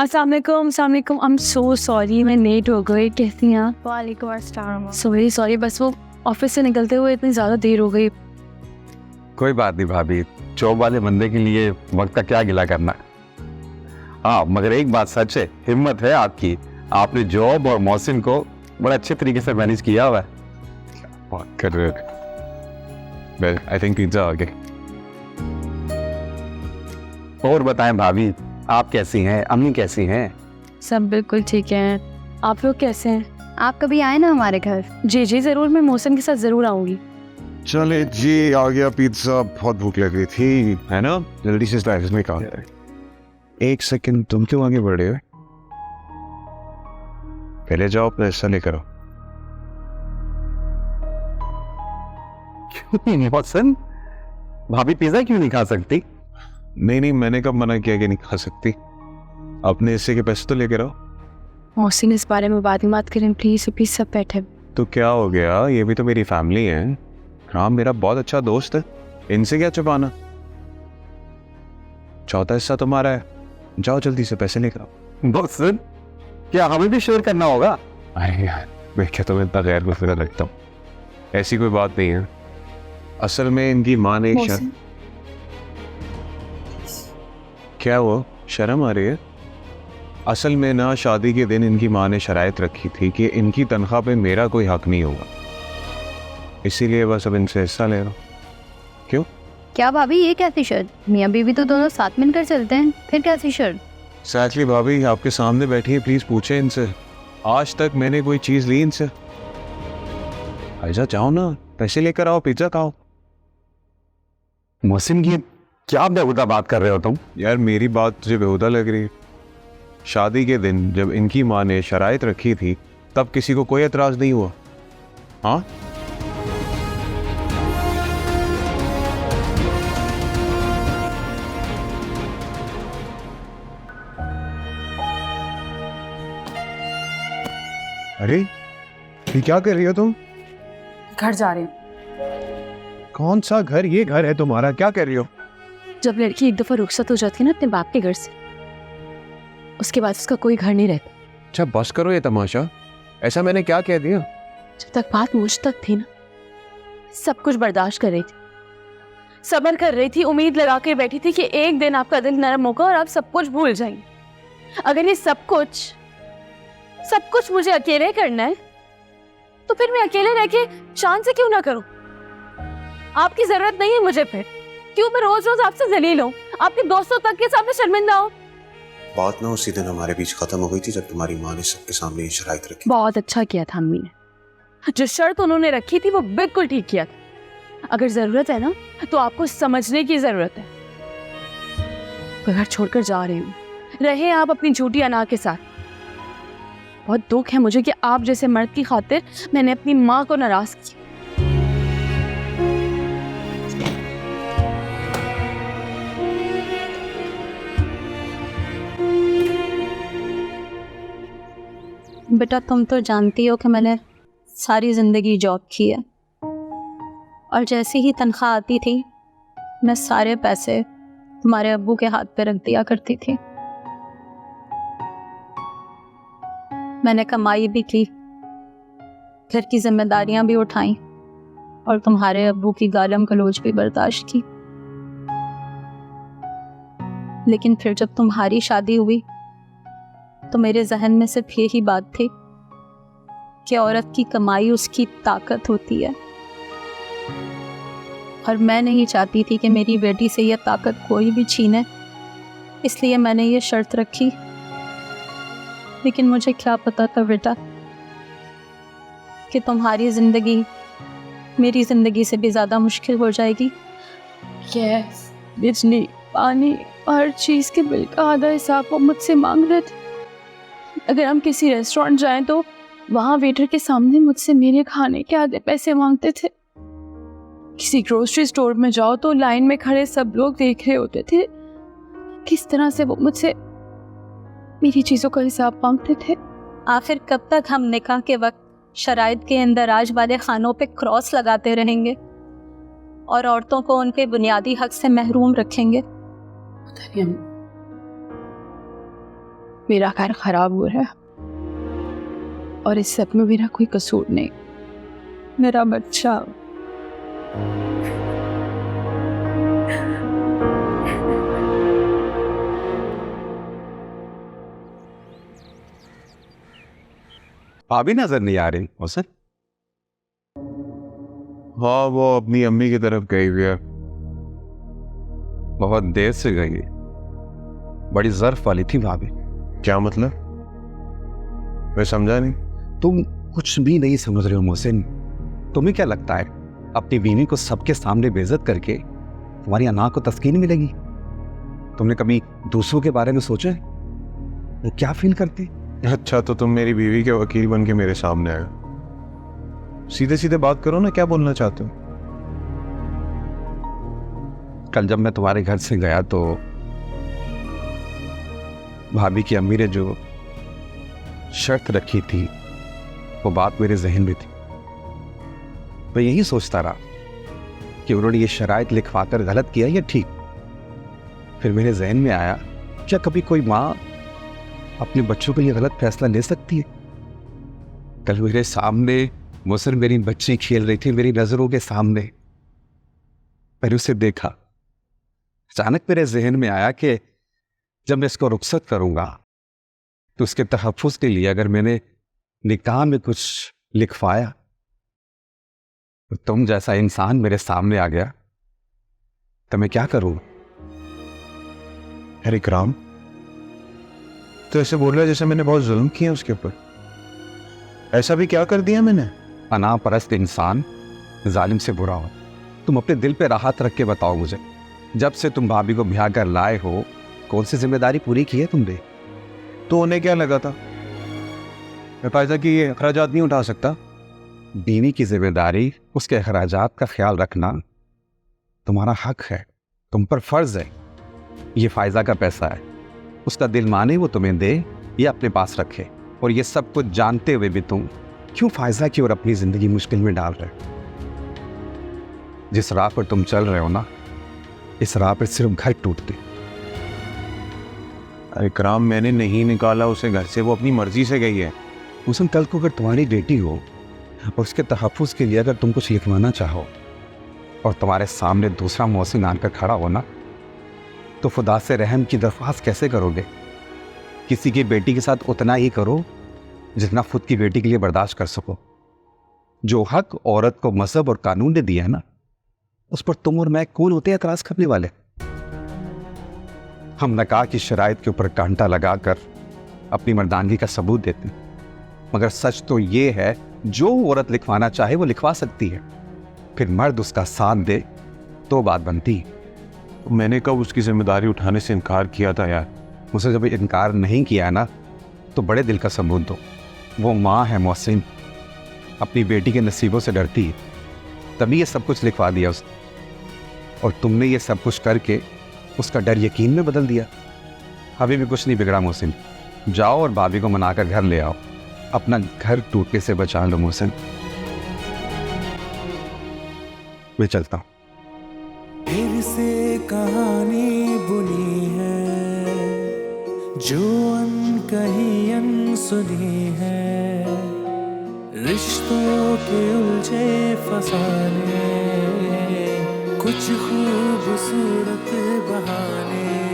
अस्सलाम वालेकुम। I am so sorry, मैं लेट हो गई। कैसी हैं आप? वालेकुम अस्सलाम। सो वेरी सॉरी, बस वो ऑफिस से निकलते हुए इतनी ज़्यादा देर हो गई। कोई बात नहीं भाभी, जॉब वाले बंदे के लिए वक्त का क्या गिला करना। हाँ, मगर एक बात सच है, हिम्मत है आपकी। आपने जॉब और मौसिम को बड़ा अच्छे तरीके से मैनेज किया हुआ है। बात कर रहे थे। Well, I think पिज्जा आ गया। और बताएं भाभी, आप कैसी हैं? अम्मी कैसी हैं? सब बिल्कुल ठीक है। आप लोग कैसे हैं? आप कभी आए ना हमारे घर। जी जी ज़रूर, मैं मौसम के साथ ज़रूर आऊँगी। चले जी, आ गया पिज्जा। बहुत भूख लग रही थी, है ना? जल्दी से स्लाइस में खा ले। एक सेकंड, तुम क्यों आगे बढ़ रहे हो? पहले जाओ अपना हिस्सा लेकर आओ। मौसम, भाभी पिज्जा क्यों नहीं खा सकती? नहीं, मैंने कब मना किया कि नहीं खा सकती? अपने हिस्से के पैसे तो लेकर आओ। मौसम, इस बारे में बात मत करें प्लीज़ सब बैठे। तो क्या हो गया? ये भी तो मेरी फैमिली है। राम मेरा बहुत अच्छा दोस्त है, इनसे क्या छुपाना। चौथा हिस्सा तुम्हारा है, जाओ जल्दी से पैसे लेकर आओ। मौसम, क्या हमें भी शेयर करना होगा? अरे यार, मैं क्या तुम्हें इतना गैर मुस्तकिल लगता हूँ? ऐसी कोई बात नहीं है। असल में इनकी माँ ने क्या हुआ? शर्म आ रही है? असल में ना, शादी के दिन इनकी माँ ने शराइत रखी थी कि इनकी तनख्वाह पे मेरा कोई हक नहीं होगा, इसीलिए बस अब इनसे हिस्सा ले रहा हूँ। क्यों? क्या भाभी, ये कैसी शर्त? मियाँ बीवी तो दोनों साथ मिलकर चलते हैं, फिर कैसी शर्त? सैचली भाभी आपके सामने बैठी है, प्लीज पूछे इनसे। आज तक मैंने कोई चीज ली इनसे? आजा, जाओ ना, पैसे लेकर आओ, पिज्जा खाओ। मौसम, ये क्या बेहुदा बात कर रहे हो तुम? यार मेरी बात तुझे बेहुदा लग रही है? शादी के दिन जब इनकी माँ ने शराइत रखी थी, तब किसी को कोई एतराज नहीं हुआ? हाँ, अरे ये क्या कर रही हो तुम? घर जा रहे हैं। कौन सा घर? ये घर है तुम्हारा, क्या कर रही हो? जब लड़की एक दफ़ा रुखसत हो जाती है ना अपने बाप के घर से, उसके बाद उसका कोई घर नहीं रहता। अच्छा बस करो ये तमाशा, ऐसा मैंने क्या कह दिया? जब तक बात मुझ तक थी ना, सब कुछ बर्दाश्त कर रही थी, सब्र कर रही थी, उम्मीद लगा के बैठी थी कि एक दिन आपका दिल नरम होगा और आप सब कुछ भूल जाएंगे। अगर ये सब कुछ मुझे अकेले करना है, तो फिर मैं अकेले रह के शान से क्यों ना करूं? आपकी जरूरत नहीं है मुझे, फिर क्यों मैं रोज रोज आपसे जलील हूं, आपके दोस्तों तक के सामने शर्मिंदा हूं? बात ना उसी दिन हमारे बीच खत्म हो गई थी जब तुम्हारी माँ ने सबके सामने ये शराइत रखी। बहुत अच्छा किया था अम्मी ने, जो शर्त उन्होंने रखी थी वो बिल्कुल ठीक किया था। अगर जरूरत है ना, तो आपको समझने की जरूरत है। घर छोड़कर जा रही हूँ, रहे आप अपनी झूठी अना के साथ। बहुत दुख है मुझे कि आप जैसे मर्द की खातिर मैंने अपनी माँ को नाराज किया। बेटा, तुम तो जानती हो कि मैंने सारी ज़िंदगी जॉब की है, और जैसे ही तनख्वाह आती थी, मैं सारे पैसे तुम्हारे अब्बू के हाथ पे रख दिया करती थी। मैंने कमाई भी की, घर की जिम्मेदारियां भी उठाई, और तुम्हारे अब्बू की गालम गलोच भी बर्दाश्त की। लेकिन फिर जब तुम्हारी शादी हुई, तो मेरे जहन में सिर्फ यही बात थी कि औरत की कमाई उसकी ताकत होती है, और मैं नहीं चाहती थी कि मेरी बेटी से यह ताकत कोई भी छीने, इसलिए मैंने ये शर्त रखी। लेकिन मुझे क्या पता था बेटा कि तुम्हारी जिंदगी मेरी जिंदगी से भी ज्यादा मुश्किल हो जाएगी। गैस, बिजली, पानी, हर चीज के बिल का आधा हिसाब वो मुझसे मांग रहे थे। अगर हम किसी रेस्टोरेंट जाएं तो वहां वेटर के सामने मुझसे मेरे खाने के आधे पैसे मांगते थे। किसी ग्रोसरी स्टोर में जाओ तो लाइन में खड़े सब लोग देख रहे होते थे किस तरह से वो मुझसे मेरी चीजों का हिसाब मांगते थे। आखिर कब तक हम निकाह के वक्त शराइत के इंदराज वाले खानों पे क्रॉस लगाते रहेंगे और औरतों को उनके बुनियादी हक से महरूम रखेंगे? मेरा घर खराब हो रहा है और इस सब में मेरा कोई कसूर नहीं। मेरा बच्चा भाभी नजर नहीं आ रही मोहसिन। हाँ, वो अपनी अम्मी की तरफ गई हुई है। बहुत देर से गई, बड़ी ज़र्फ वाली थी भाभी। क्या मतलब? मैं समझा नहीं। तुम कुछ भी नहीं समझ रहे हो मोहसिन। तुम्हें क्या लगता है अपनी बीवी को सबके सामने बेइज्जत करके तुम्हारी अना को तस्कीन मिलेगी? तुमने कभी दूसरों के बारे में सोचा है वो क्या फील करती? अच्छा, तो तुम मेरी बीवी के वकील बन के मेरे सामने आए। सीधे सीधे बात करो ना, क्या बोलना चाहते हो? कल जब मैं तुम्हारे घर से गया तो भाभी की अम्मी ने जो शर्त रखी थी वो बात मेरे जहन में थी। मैं यही सोचता रहा कि उन्होंने ये शराइत लिखवाकर गलत किया या ठीक। फिर मेरे जहन में आया, क्या कभी कोई माँ अपने बच्चों के लिए गलत फैसला ले सकती है? कल मेरे सामने मुसर मेरी बच्ची खेल रही थी, मेरी नजरों के सामने। मैंने उसे देखा। अचानक मेरे जहन में आया कि जब मैं इसको रुखसत करूंगा तो उसके तहफ़्फ़ुज़ के लिए अगर मैंने निकाह में कुछ लिखवाया तो तुम जैसा इंसान मेरे सामने आ गया तो मैं क्या करूं? अरे इकराम, तो ऐसे बोल रहा है जैसे मैंने बहुत जुल्म किया उसके ऊपर। ऐसा भी क्या कर दिया मैंने? अना परस्त इंसान जालिम से बुरा हो। तुम अपने दिल पे राहत रख के बताओ मुझे, जब से तुम भाभी को ब्याह कर लाए हो कौन सी जिम्मेदारी पूरी की है तुमने? तो उन्हें क्या लगा था मैं फायदा की ये अखराजात नहीं उठा सकता? बीवी की जिम्मेदारी, उसके अखराजात का ख्याल रखना तुम्हारा हक है, तुम पर फर्ज है। ये फायजा का पैसा है, उसका दिल माने वो तुम्हें दे या अपने पास रखे। और ये सब कुछ जानते हुए भी तुम क्यों फायजा की और अपनी जिंदगी मुश्किल में डाल रहे हो? जिस राह पर तुम चल रहे हो ना, इस राह पर सिर्फ घर टूटते। अरे इकराम, मैंने नहीं निकाला उसे घर से, वो अपनी मर्जी से गई है। उसम कल को अगर तुम्हारी बेटी हो और उसके तहफ़्फ़ुज़ के लिए अगर तुम कुछ लिखवाना चाहो और तुम्हारे सामने दूसरा मोहसिन आकर खड़ा हो ना, तो खुदा से रहम की दरख्वास्त कैसे करोगे? किसी की बेटी के साथ उतना ही करो जितना खुद की बेटी के लिए बर्दाश्त कर सको। जो हक औरत को मजहब और कानून ने दिया है ना, उस पर तुम और मैं कौन होते हैं एतराज़ करने वाले? हम निकाह की शराइत के ऊपर कांटा लगाकर अपनी मर्दानगी का सबूत देते हैं, मगर सच तो ये है जो औरत लिखवाना चाहे वो लिखवा सकती है, फिर मर्द उसका साथ दे तो बात बनती है। मैंने कब उसकी जिम्मेदारी उठाने से इनकार किया था यार? मुझसे जब इनकार नहीं किया ना तो बड़े दिल का सबूत दो। वो माँ है मोहसिन, अपनी बेटी के नसीबों से डरती है, तभी ये सब कुछ लिखवा दिया उसने। और तुमने ये सब कुछ करके उसका डर यकीन में बदल दिया। अभी भी कुछ नहीं बिगड़ा मोहसिन, जाओ और भाभी को मनाकर घर ले आओ, अपना घर टूटने से बचा लो मोहसिन। मैं चलता हूँ। फिर से कहानी बुनी है जो अनकही अनसुनी है, रिश्तों के उलझे फसाने, कुछ खूबसूरत बहाने।